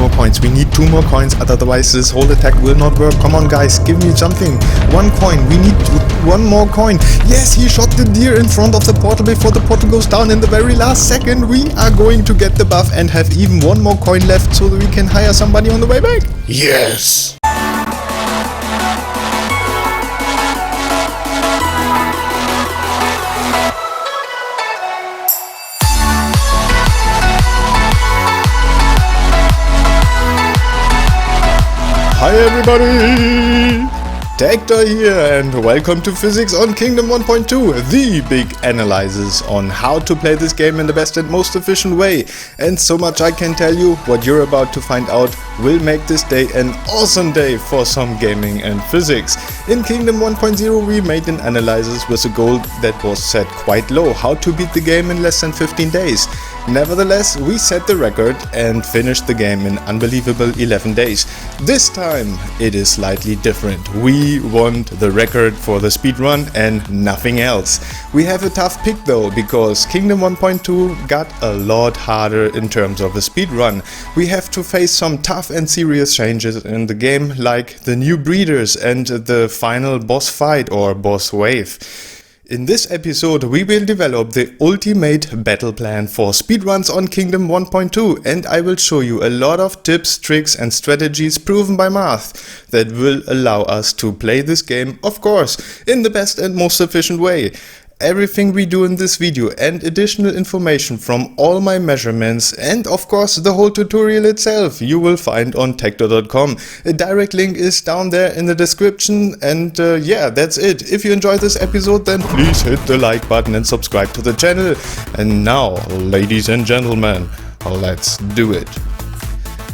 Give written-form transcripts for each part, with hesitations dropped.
more coins. We need 2 more coins, otherwise this whole attack will not work. Come on guys, give me something. 1 coin. We need 1 more coin. Yes, he shot the deer in front of the portal before the portal goes down in the very last second. We are going to get the buff and have even 1 more coin left so that we can hire somebody on the way back. Yes! Hi everybody! TecThor here and welcome to Physics on Kingdom 1.2, the big analysis on how to play this game in the best and most efficient way. And so much I can tell you, what you're about to find out will make this day an awesome day for some gaming and physics. In Kingdom 1.0 we made an analysis with a goal that was set quite low, how to beat the game in less than 15 days. Nevertheless, we set the record and finished the game in unbelievable 11 days. This time it is slightly different. We want the record for the speedrun and nothing else. We have a tough pick though, because Kingdom 1.2 got a lot harder in terms of a speedrun. We have to face some tough and serious changes in the game, like the new breeders and the final boss fight or boss wave. In this episode we will develop the ultimate battle plan for speedruns on Kingdom 1.2, and I will show you a lot of tips, tricks and strategies proven by math that will allow us to play this game, of course, in the best and most efficient way. Everything we do in this video and additional information from all my measurements and of course the whole tutorial itself you will find on TecThor.com. A direct link is down there in the description, and yeah, that's it. If you enjoyed this episode then please hit the like button and subscribe to the channel. And now, ladies and gentlemen, let's do it.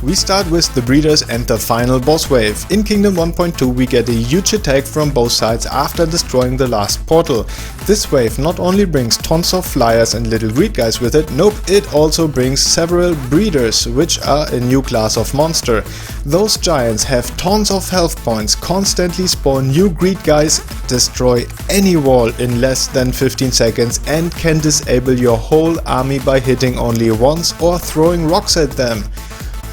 We start with the breeders and the final boss wave. In Kingdom 1.2 we get a huge attack from both sides after destroying the last portal. This wave not only brings tons of flyers and little greed guys with it, nope, it also brings several breeders, which are a new class of monster. Those giants have tons of health points, constantly spawn new greed guys, destroy any wall in less than 15 seconds and can disable your whole army by hitting only once or throwing rocks at them.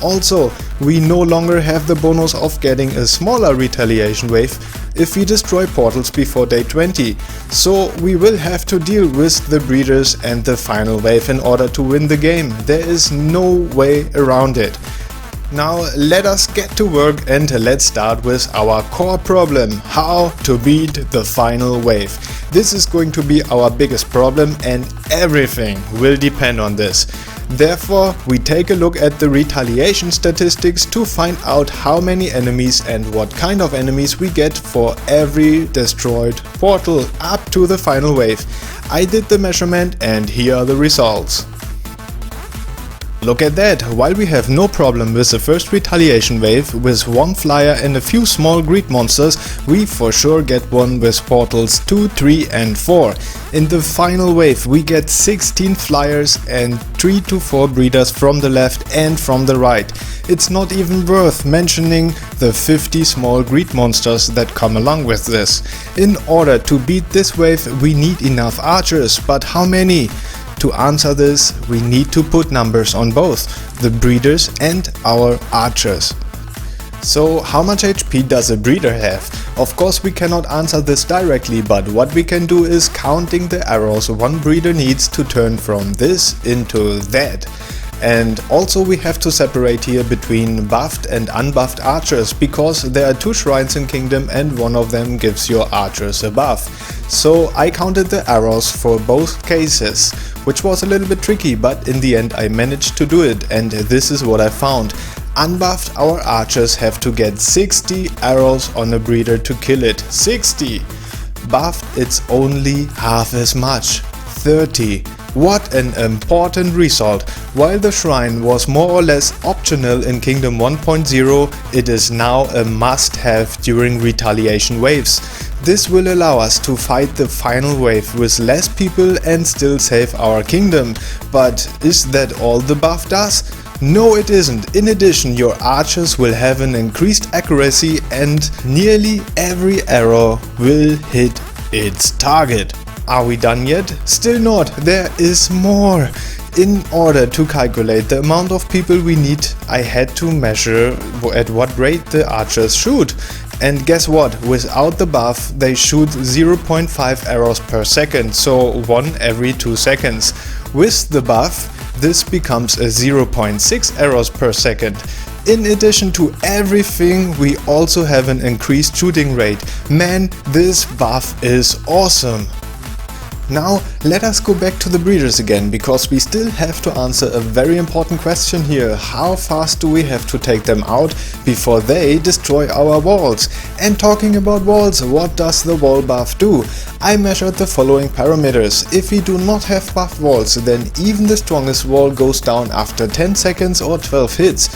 Also, we no longer have the bonus of getting a smaller retaliation wave if we destroy portals before day 20, so we will have to deal with the breeders and the final wave in order to win the game. There is no way around it. Now let us get to work and let's start with our core problem, how to beat the final wave. This is going to be our biggest problem and everything will depend on this. Therefore, we take a look at the retaliation statistics to find out how many enemies and what kind of enemies we get for every destroyed portal up to the final wave. I did the measurement and here are the results. Look at that, while we have no problem with the first retaliation wave with 1 flyer and a few small greed monsters, we for sure get one with portals 2, 3 and 4. In the final wave we get 16 flyers and 3 to 4 breeders from the left and from the right. It's not even worth mentioning the 50 small greed monsters that come along with this. In order to beat this wave we need enough archers, but how many? To answer this, we need to put numbers on both the breeders and our archers. So how much HP does a breeder have? Of course we cannot answer this directly, but what we can do is counting the arrows one breeder needs to turn from this into that. And also we have to separate here between buffed and unbuffed archers, because there are 2 shrines in Kingdom and one of them gives your archers a buff. So I counted the arrows for both cases, which was a little bit tricky, but in the end I managed to do it, and this is what I found. Unbuffed, our archers have to get 60 arrows on a breeder to kill it. 60! Buffed, it's only half as much. 30. What an important result. While the shrine was more or less optional in Kingdom 1.0, it is now a must-have during retaliation waves. This will allow us to fight the final wave with less people and still save our kingdom. But is that all the buff does? No, it isn't. In addition, your archers will have an increased accuracy and nearly every arrow will hit its target. Are we done yet? Still not, there is more. In order to calculate the amount of people we need, I had to measure at what rate the archers shoot. And guess what? Without the buff, they shoot 0.5 arrows per second, so 1 every 2 seconds. With the buff, this becomes a 0.6 arrows per second. In addition to everything, we also have an increased shooting rate. Man, this buff is awesome! Now let us go back to the breeders again, because we still have to answer a very important question here. How fast do we have to take them out before they destroy our walls? And talking about walls, what does the wall buff do? I measured the following parameters. If we do not have buffed walls, then even the strongest wall goes down after 10 seconds or 12 hits.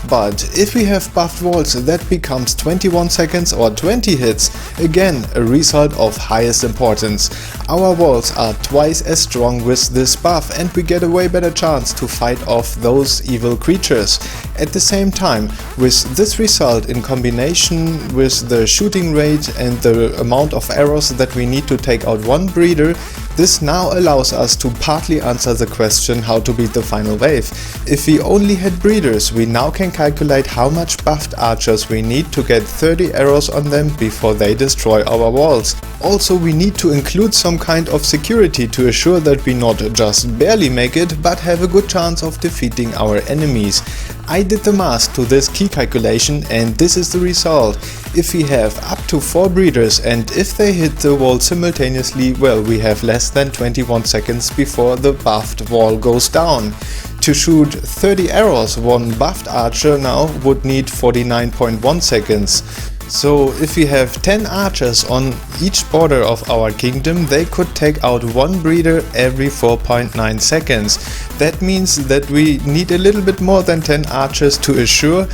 But if we have buffed walls, that becomes 21 seconds or 20 hits. Again, a result of highest importance. Our walls are twice as strong with this buff, and we get a way better chance to fight off those evil creatures. At the same time, with this result in combination with the shooting rate and the amount of arrows that we need to take out one breeder, this now allows us to partly answer the question how to beat the final wave. If we only had breeders, we now can calculate how much buffed archers we need to get 30 arrows on them before they destroy our walls. Also, we need to include some kind of security to assure that we not just barely make it, but have a good chance of defeating our enemies. I did the math to this key calculation, and this is the result. If we have up to 4 breeders and if they hit the wall simultaneously, well, we have less than 21 seconds before the buffed wall goes down. To shoot 30 arrows, one buffed archer now would need 49.1 seconds. So if we have 10 archers on each border of our kingdom, they could take out one breeder every 4.9 seconds. That means that we need a little bit more than 10 archers to assure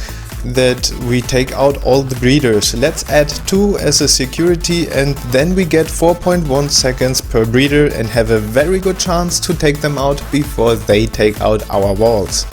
that we take out all the breeders. Let's add 2 as a security, and then we get 4.1 seconds per breeder and have a very good chance to take them out before they take out our walls.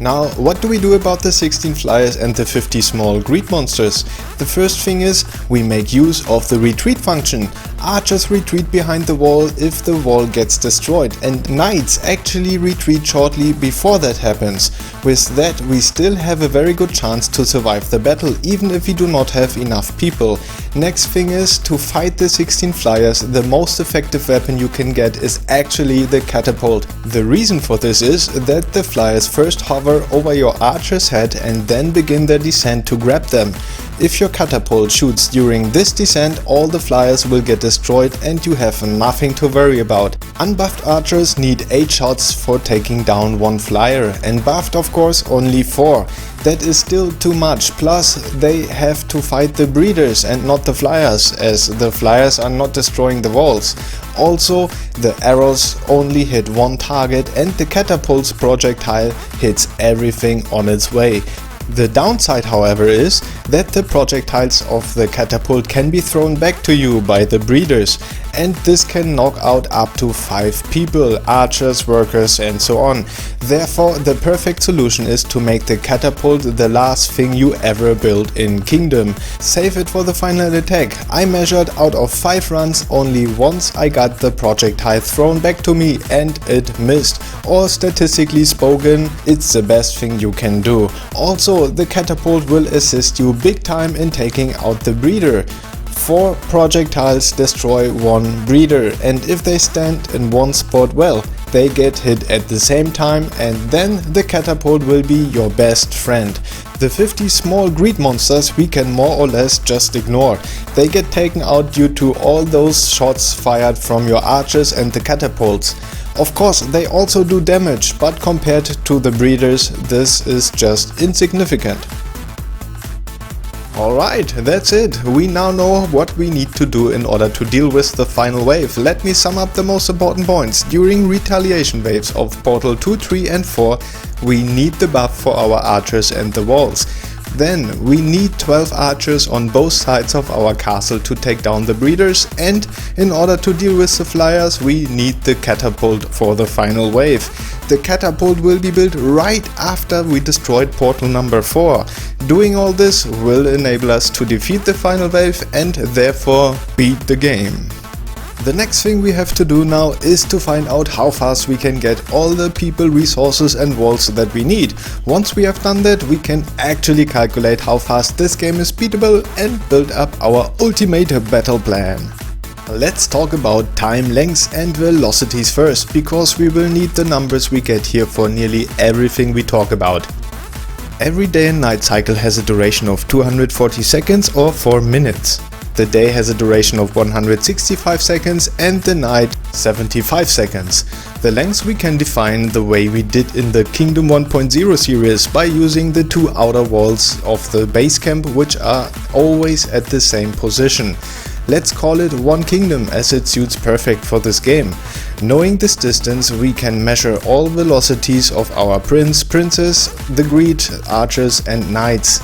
Now, what do we do about the 16 flyers and the 50 small greed monsters? The first thing is, we make use of the retreat function. Archers retreat behind the wall if the wall gets destroyed, and knights actually retreat shortly before that happens. With that, we still have a very good chance to survive the battle, even if we do not have enough people. Next thing is, to fight the 16 flyers, the most effective weapon you can get is actually the catapult. The reason for this is that the flyers first hover over your archer's head and then begin their descent to grab them. If your catapult shoots during this descent, all the flyers will get destroyed and you have nothing to worry about. Unbuffed archers need 8 shots for taking down one flyer, and buffed of course only 4. That is still too much, plus they have to fight the breeders and not the flyers, as the flyers are not destroying the walls. Also, the arrows only hit one target and the catapult's projectile hits everything on its way. The downside, however, is that the projectiles of the catapult can be thrown back to you by the breeders, and this can knock out up to 5 people, archers, workers and so on. Therefore, the perfect solution is to make the catapult the last thing you ever build in Kingdom. Save it for the final attack. I measured out of 5 runs, only once I got the projectile thrown back to me and it missed. Or statistically spoken, it's the best thing you can do. Also, the catapult will assist you big time in taking out the breeder. 4 projectiles destroy 1 breeder, and if they stand in one spot, well, they get hit at the same time, and then the catapult will be your best friend. The 50 small greed monsters we can more or less just ignore. They get taken out due to all those shots fired from your archers and the catapults. Of course, they also do damage, but compared to the breeders, this is just insignificant. Alright, that's it. We now know what we need to do in order to deal with the final wave. Let me sum up the most important points. During retaliation waves of Portal 2, 3 and 4, we need the buff for our archers and the walls. Then we need 12 archers on both sides of our castle to take down the breeders, and in order to deal with the flyers we need the catapult for the final wave. The catapult will be built right after we destroyed portal number 4. Doing all this will enable us to defeat the final wave and therefore beat the game. The next thing we have to do now is to find out how fast we can get all the people, resources and walls that we need. Once we have done that, we can actually calculate how fast this game is beatable and build up our ultimate battle plan. Let's talk about time, lengths and velocities first, because we will need the numbers we get here for nearly everything we talk about. Every day and night cycle has a duration of 240 seconds or 4 minutes. The day has a duration of 165 seconds and the night 75 seconds. The lengths we can define the way we did in the Kingdom 1.0 series by using the two outer walls of the base camp, which are always at the same position. Let's call it one kingdom as it suits perfect for this game. Knowing this distance, we can measure all velocities of our prince, princess, the Greek, archers and knights.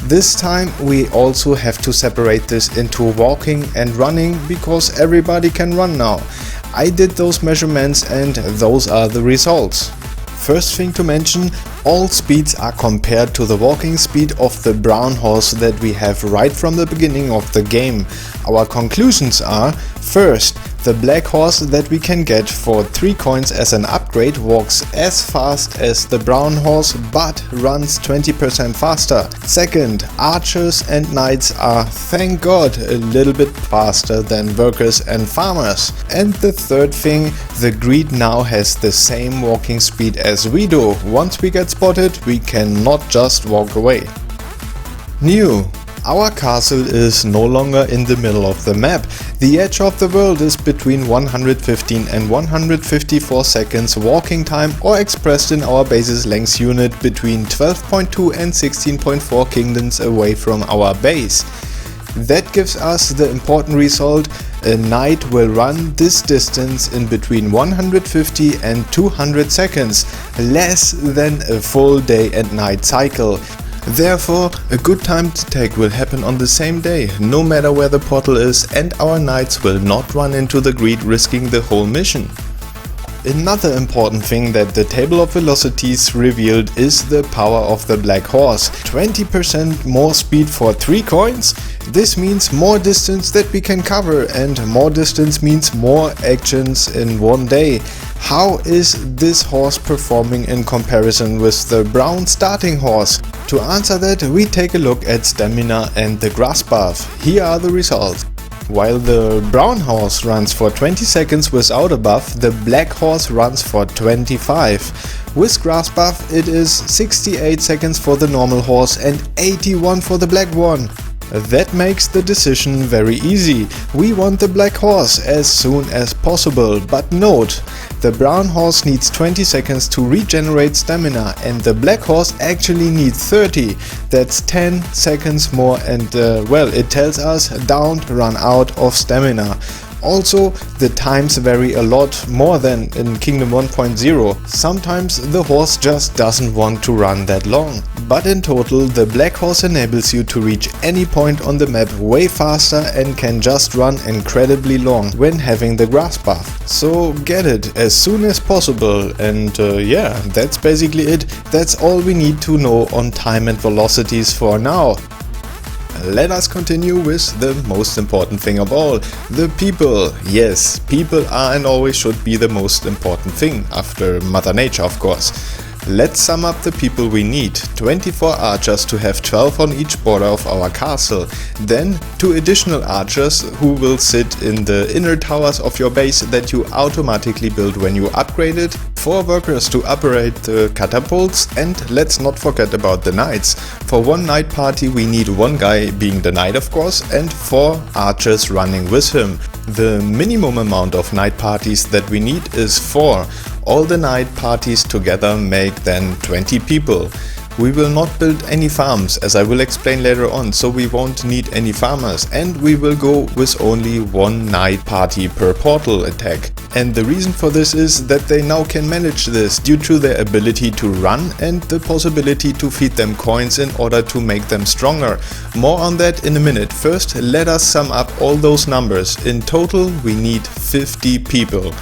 This time we also have to separate this into walking and running, because everybody can run now. I did those measurements and those are the results. First thing to mention, all speeds are compared to the walking speed of the brown horse that we have right from the beginning of the game. Our conclusions are: first, the black horse that we can get for 3 coins as an upgrade walks as fast as the brown horse but runs 20% faster. Second, archers and knights are, thank god, a little bit faster than workers and farmers. And the third thing, the Greed now has the same walking speed as we do. Once we get spotted, we cannot just walk away. New. Our castle is no longer in the middle of the map. The edge of the world is between 115 and 154 seconds walking time, or expressed in our base's length unit, between 12.2 and 16.4 kingdoms away from our base. That gives us the important result: a knight will run this distance in between 150 and 200 seconds, less than a full day and night cycle. Therefore, a good time to take will happen on the same day, no matter where the portal is, and our knights will not run into the Greed, risking the whole mission. Another important thing that the table of velocities revealed is the power of the black horse. 20% more speed for 3 coins? This means more distance that we can cover, and more distance means more actions in one day. How is this horse performing in comparison with the brown starting horse? To answer that, we take a look at stamina and the grass buff. Here are the results. While the brown horse runs for 20 seconds without a buff, the black horse runs for 25. With grass buff, it is 68 seconds for the normal horse and 81 for the black one. That makes the decision very easy. We want the black horse as soon as possible, but note, the brown horse needs 20 seconds to regenerate stamina and the black horse actually needs 30. That's 10 seconds more, and well, it tells us don't run out of stamina. Also, the times vary a lot more than in Kingdom 1.0. Sometimes the horse just doesn't want to run that long. But in total, the black horse enables you to reach any point on the map way faster and can just run incredibly long when having the grass buff. So get it as soon as possible, and yeah, that's basically it. That's all we need to know on time and velocities for now. Let us continue with the most important thing of all, the people. Yes, people are and always should be the most important thing, after Mother Nature of course. Let's sum up the people we need. 24 archers to have 12 on each border of our castle. Then 2 additional archers who will sit in the inner towers of your base that you automatically build when you upgrade it. 4 workers to operate the catapults, and let's not forget about the knights. For one knight party we need 1 guy, being the knight of course, and 4 archers running with him. The minimum amount of knight parties that we need is 4. All the knight parties together make then 20 people. We will not build any farms, as I will explain later on, so we won't need any farmers, and we will go with only 1 knight party per portal attack. And the reason for this is that they now can manage this due to their ability to run and the possibility to feed them coins in order to make them stronger. More on that in a minute. First, let us sum up all those numbers. In total we need 50 people.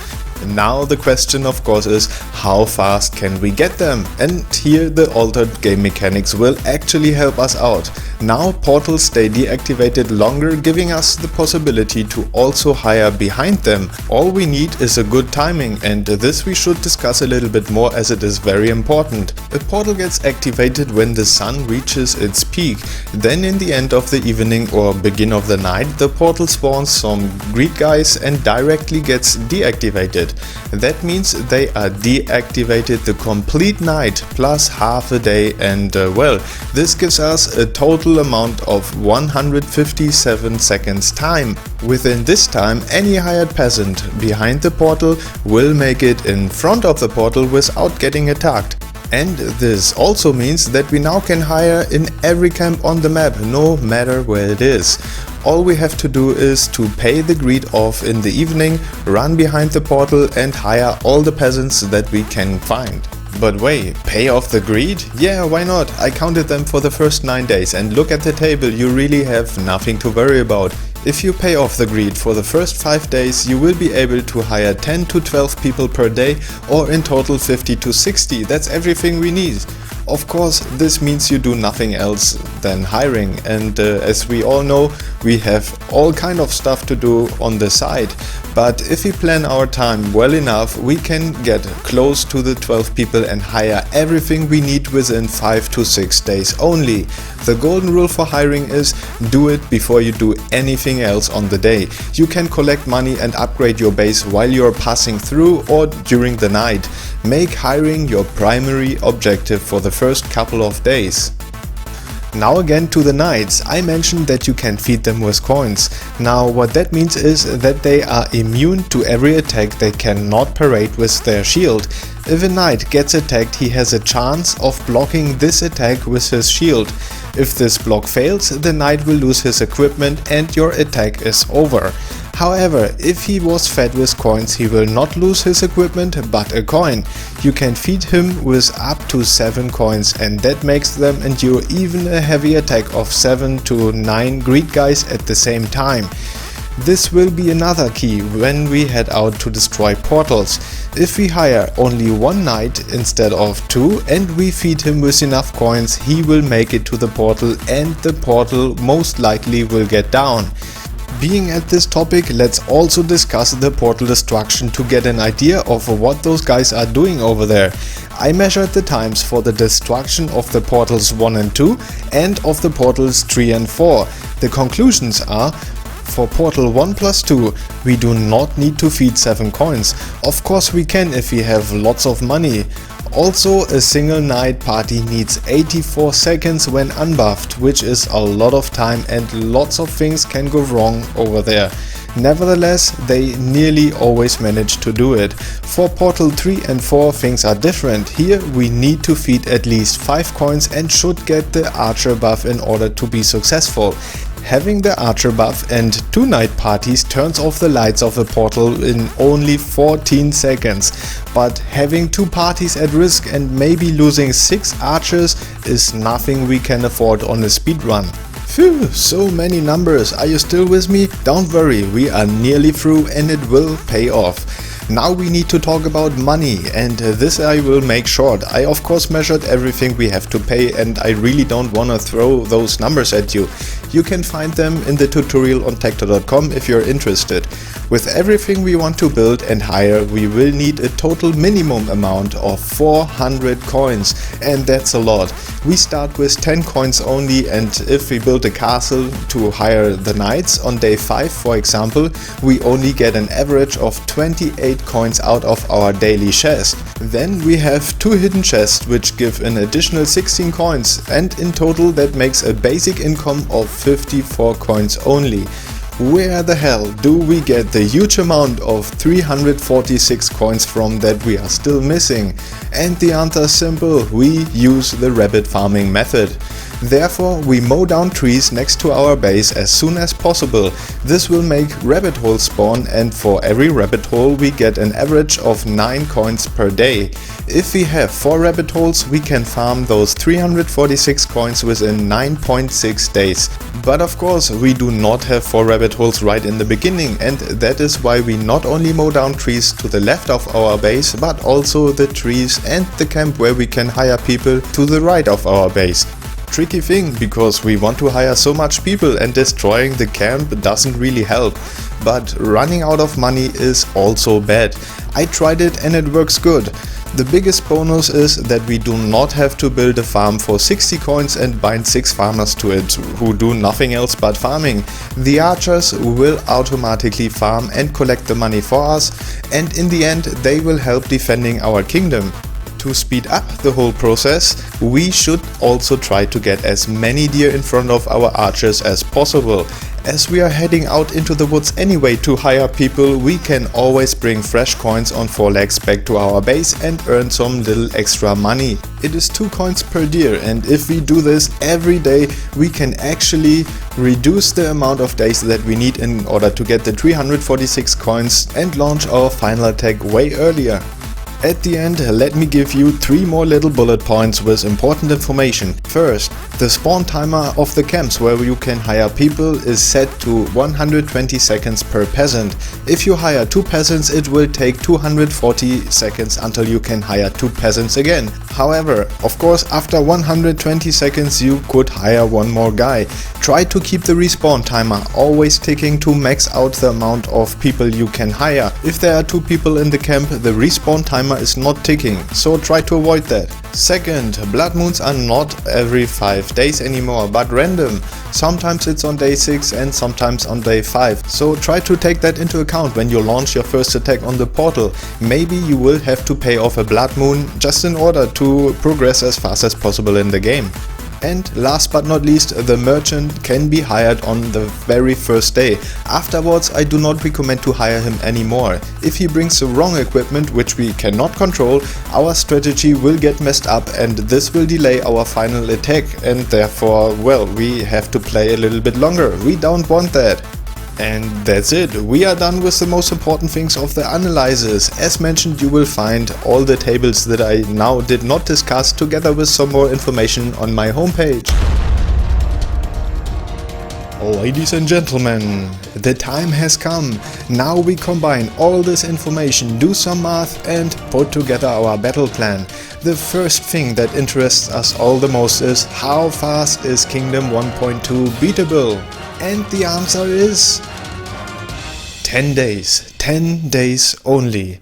Now the question of course is, how fast can we get them? And here the altered game mechanics will actually help us out. Now portals stay deactivated longer, giving us the possibility to also hire behind them. All we need is a good timing, and this we should discuss a little bit more as it is very important. A portal gets activated when the sun reaches its peak. Then in the end of the evening or begin of the night, the portal spawns some greed guys and directly gets deactivated. That means they are deactivated the complete night plus half a day, and well, this gives us a total amount of 157 seconds time. Within this time, any hired peasant behind the portal will make it in front of the portal without getting attacked. And this also means that we now can hire in every camp on the map, no matter where it is. All we have to do is to pay the greed off in the evening, run behind the portal and hire all the peasants that we can find. But wait, pay off the greed? Yeah, why not? I counted them for the first 9 days, and look at the table, you really have nothing to worry about. If you pay off the greed for the first 5 days, you will be able to hire 10 to 12 people per day, or in total 50 to 60. That's everything we need. Of course, this means you do nothing else than hiring, and as we all know, we have all kind of stuff to do on the side. But if we plan our time well enough, we can get close to the 12 people and hire everything we need within 5 to 6 days only. The golden rule for hiring is do it before you do anything else on the day. You can collect money and upgrade your base while you're passing through or during the night. Make hiring your primary objective for the first couple of days. Now again to the knights. I mentioned that you can feed them with coins. Now what that means is that they are immune to every attack they cannot parade with their shield. If a knight gets attacked, he has a chance of blocking this attack with his shield. If this block fails, the knight will lose his equipment and your attack is over. However, if he was fed with coins, he will not lose his equipment but a coin. You can feed him with up to 7 coins, and that makes them endure even a heavy attack of 7 to 9 greed guys at the same time. This will be another key when we head out to destroy portals. If we hire only one knight instead of 2 and we feed him with enough coins, he will make it to the portal and the portal most likely will get down. Being at this topic, let's also discuss the portal destruction to get an idea of what those guys are doing over there. I measured the times for the destruction of the portals 1 and 2 and of the portals 3 and 4. The conclusions are: for portal 1 plus 2, we do not need to feed 7 coins. Of course we can if we have lots of money. Also, a single knight party needs 84 seconds when unbuffed, which is a lot of time and lots of things can go wrong over there. Nevertheless, they nearly always manage to do it. For portal 3 and 4 things are different. Here we need to feed at least 5 coins and should get the archer buff in order to be successful. Having the archer buff and 2 knight parties turns off the lights of a portal in only 14 seconds. But having 2 parties at risk and maybe losing 6 archers is nothing we can afford on a speedrun. Phew, so many numbers. Are you still with me? Don't worry, we are nearly through and it will pay off. Now we need to talk about money, and this I will make short. I of course measured everything we have to pay and I really don't wanna throw those numbers at you. You can find them in the tutorial on TecThor.com if you're interested. With everything we want to build and hire, we will need a total minimum amount of 400 coins, and that's a lot. We start with 10 coins only, and if we build a castle to hire the knights on day 5 for example, we only get an average of 28 coins out of our daily chest. Then we have 2 hidden chests which give an additional 16 coins, and in total that makes a basic income of 54 coins only. Where the hell do we get the huge amount of 346 coins from that we are still missing? And the answer is simple: we use the rabbit farming method. Therefore, we mow down trees next to our base as soon as possible. This will make rabbit holes spawn, and for every rabbit hole we get an average of 9 coins per day. If we have 4 rabbit holes, we can farm those 346 coins within 9.6 days. But of course, we do not have 4 rabbit holes right in the beginning, and that is why we not only mow down trees to the left of our base, but also the trees and the camp where we can hire people to the right of our base. tricky thing, because we want to hire so much people and destroying the camp doesn't really help. But running out of money is also bad. I tried it and it works good. The biggest bonus is that we do not have to build a farm for 60 coins and bind 6 farmers to it who do nothing else but farming. The archers will automatically farm and collect the money for us, and in the end they will help defending our kingdom. To speed up the whole process, we should also try to get as many deer in front of our archers as possible. As we are heading out into the woods anyway to hire people, we can always bring fresh coins on 4 legs back to our base and earn some little extra money. It is 2 coins per deer, and if we do this every day, we can actually reduce the amount of days that we need in order to get the 346 coins and launch our final attack way earlier. At the end, let me give you 3 more little bullet points with important information. First, the spawn timer of the camps where you can hire people is set to 120 seconds per peasant. If you hire 2 peasants, it will take 240 seconds until you can hire 2 peasants again. However, of course, after 120 seconds you could hire 1 more guy. Try to keep the respawn timer always ticking to max out the amount of people you can hire. If there are 2 people in the camp, the respawn timer is not ticking, so try to avoid that. Second, blood moons are not every 5 days anymore, but random. Sometimes it's on day 6 and sometimes on day 5, so try to take that into account when you launch your first attack on the portal. Maybe you will have to pay off a blood moon just in order to progress as fast as possible in the game. And last but not least, the merchant can be hired on the very first day. Afterwards, I do not recommend to hire him anymore. If he brings the wrong equipment, which we cannot control, our strategy will get messed up and this will delay our final attack, and therefore, well, we have to play a little bit longer. We don't want that. And that's it, we are done with the most important things of the analyses. As mentioned, you will find all the tables that I now did not discuss together with some more information on my homepage. Ladies and gentlemen, the time has come. Now we combine all this information, do some math and put together our battle plan. The first thing that interests us all the most is how fast is Kingdom 1.2 beatable? And the answer is 10 days. 10 days only.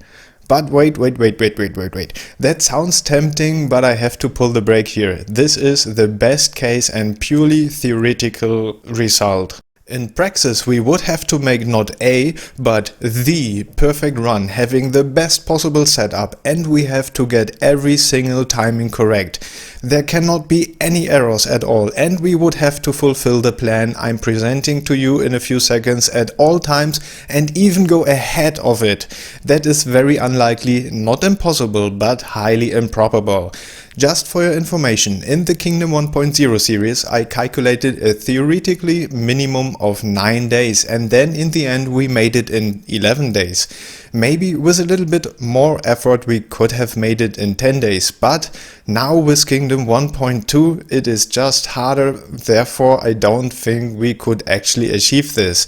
But wait. That sounds tempting, but I have to pull the brake here. This is the best case and purely theoretical result. In practice, we would have to make not a, but the perfect run, having the best possible setup, and we have to get every single timing correct. There cannot be any errors at all, and we would have to fulfill the plan I'm presenting to you in a few seconds at all times and even go ahead of it. That is very unlikely, not impossible, but highly improbable. Just for your information, in the Kingdom 1.0 series I calculated a theoretically minimum of 9 days, and then in the end we made it in 11 days. Maybe with a little bit more effort we could have made it in 10 days, but now with Kingdom 1.2 it is just harder, therefore I don't think we could actually achieve this.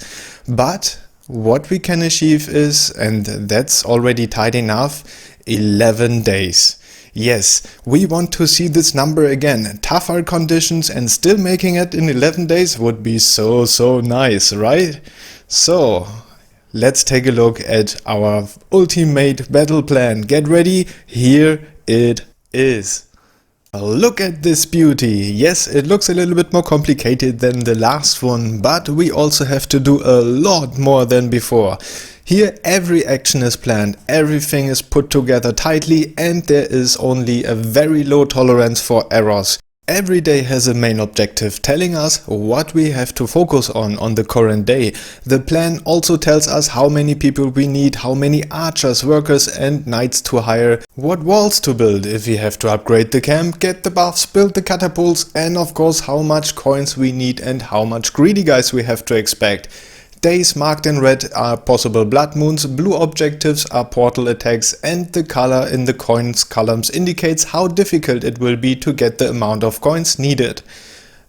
But what we can achieve is, and that's already tight enough, 11 days. Yes, we want to see this number again. Tougher conditions and still making it in 11 days would be so nice, right? So, let's take a look at our ultimate battle plan. Get ready, here it is. Look at this beauty. Yes, it looks a little bit more complicated than the last one, but we also have to do a lot more than before. Here every action is planned, everything is put together tightly, and there is only a very low tolerance for errors. Every day has a main objective telling us what we have to focus on the current day. The plan also tells us how many people we need, how many archers, workers and knights to hire, what walls to build if we have to upgrade the camp, get the buffs, build the catapults, and of course how much coins we need and how much greedy guys we have to expect. Days marked in red are possible blood moons, blue objectives are portal attacks, and the color in the coins columns indicates how difficult it will be to get the amount of coins needed.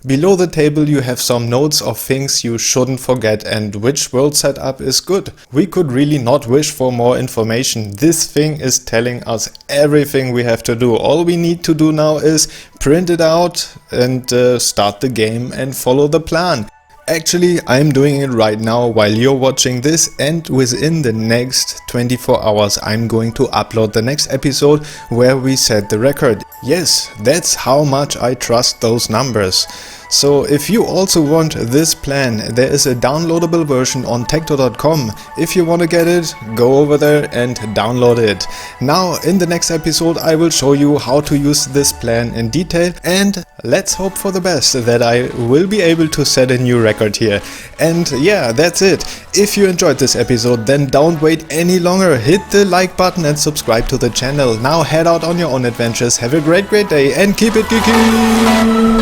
Below the table you have some notes of things you shouldn't forget and which world setup is good. We could really not wish for more information. This thing is telling us everything we have to do. All we need to do now is print it out and start the game and follow the plan. Actually, I'm doing it right now while you're watching this, and within the next 24 hours I'm going to upload the next episode where we set the record. Yes, that's how much I trust those numbers. So if you also want this plan, there is a downloadable version on TecThor.com. If you want to get it, go over there and download it. Now in the next episode I will show you how to use this plan in detail, and let's hope for the best that I will be able to set a new record here. And yeah, that's it. If you enjoyed this episode, then don't wait any longer. Hit the like button and subscribe to the channel. Now head out on your own adventures. Have a great day and keep it geeky!